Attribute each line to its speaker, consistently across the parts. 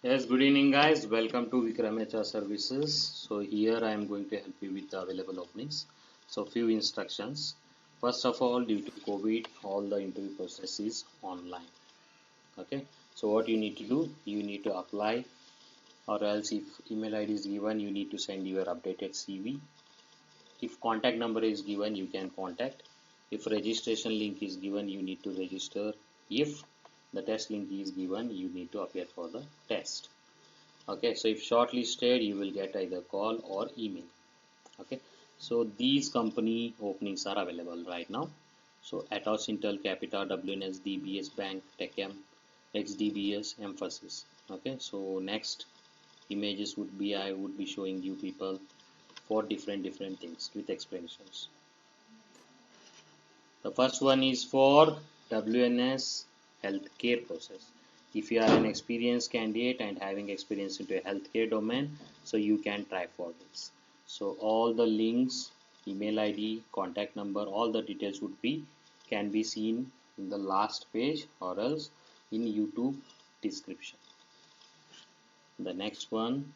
Speaker 1: Yes, good evening, guys. Welcome to Vikram HR Services. So here I am going to help you with the available openings. So few instructions. First of all, due to COVID, all the interview process is online. Okay. So what you need to do, you need to apply, or else if email ID is given, you need to send your updated CV. If contact number is given, you can contact. If registration link is given, you need to register. If the test link is given, you need to appear for the test. Okay, so if shortlisted, you will get either call or email. Okay, so these company openings are available right now. So Atos, Intel, Capita, WNS, DBS Bank, Techem, XDBS, Emphasis. Okay, so next images would be, I would be showing you people for different things with explanations. The first one is for WNS healthcare process. If you are an experienced candidate and having experience into a healthcare domain, so you can try for this. So all the links, email ID, contact number, all the details would be can be seen in the last page or else in YouTube description. The next one,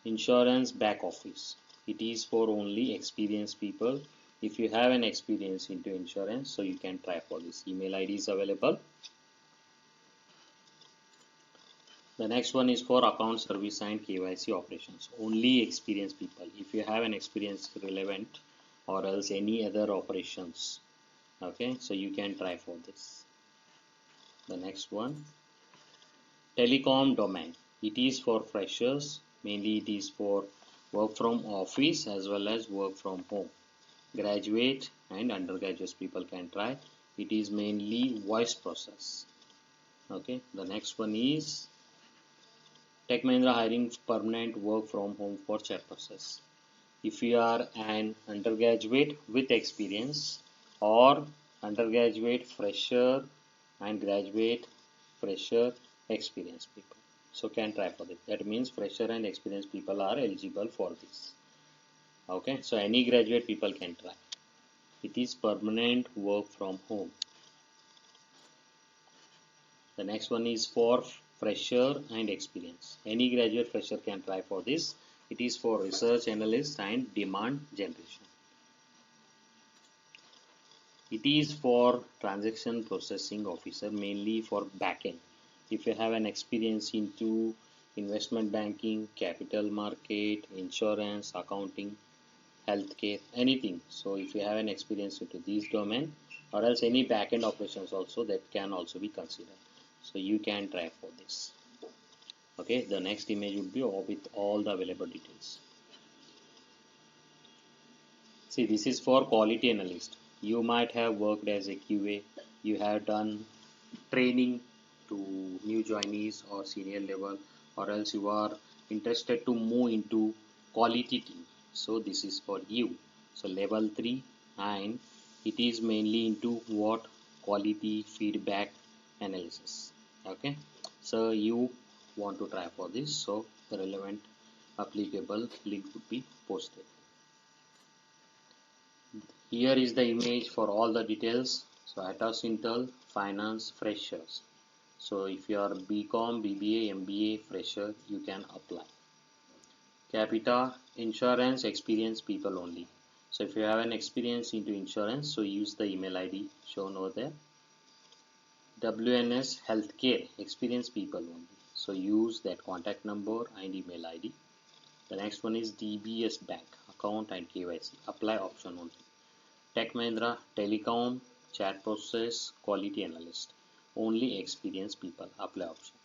Speaker 1: insurance back office. It is for only experienced people. If you have an experience into insurance, so you can try for this. Email ID is available. The next one is for account service and KYC operations. Only experienced people. If you have an experience relevant or else any other operations, okay, so you can try for this. The next one, telecom domain. It is for freshers. Mainly it is for work from office as well as work from home. Graduate and undergraduate people can try. It is mainly voice process. Okay, the next one is Tech Mahindra hiring permanent work from home for chat process. If you are an undergraduate with experience or undergraduate fresher and graduate fresher experienced people, so can try for this. That means fresher and experienced people are eligible for this. Okay, so any graduate people can try. It is permanent work from home. The next one is for fresher and experience. Any graduate fresher can try for this. It is for research analyst and demand generation. It is for transaction processing officer, mainly for backend. If you have an experience into investment banking, capital market, insurance, accounting, healthcare, anything. So if you have an experience into these domain or else any backend operations also, that can also be considered. So you can try for this. Okay, the next image would be with all the available details. See, this is for quality analyst. You might have worked as a QA, you have done training to new joinees or senior level, or else you are interested to move into quality team. So this is for you. So level 3, and it is mainly into what quality feedback analysis. Okay, so you want to try for this, so the relevant applicable link would be posted. Here is the image for all the details. So Atos Intel finance freshers. So if you are BCom, BBA, MBA fresher, you can apply. Capita insurance experienced people only. So if you have an experience into insurance, so use the email ID shown over there. WNS healthcare experienced people only. So use that contact number and email ID. The next one is DBS Bank account and KYC. Apply option only. Tech Mahindra telecom chat process quality analyst. Only experienced people. Apply option.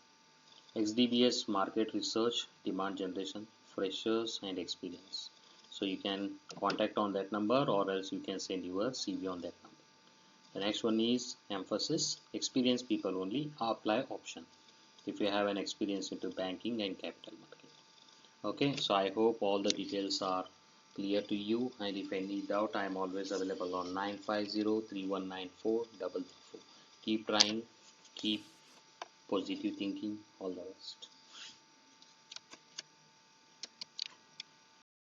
Speaker 1: XDBS market research demand generation freshers and experience. So you can contact on that number or else you can send your CV on that number. The next one is emphasis experienced people only. Apply option if you have an experience into banking and capital market. Okay, so I hope all the details are clear to you, and if any doubt, I am always available on 950-3194-334. Keep trying, keep positive thinking. All the best.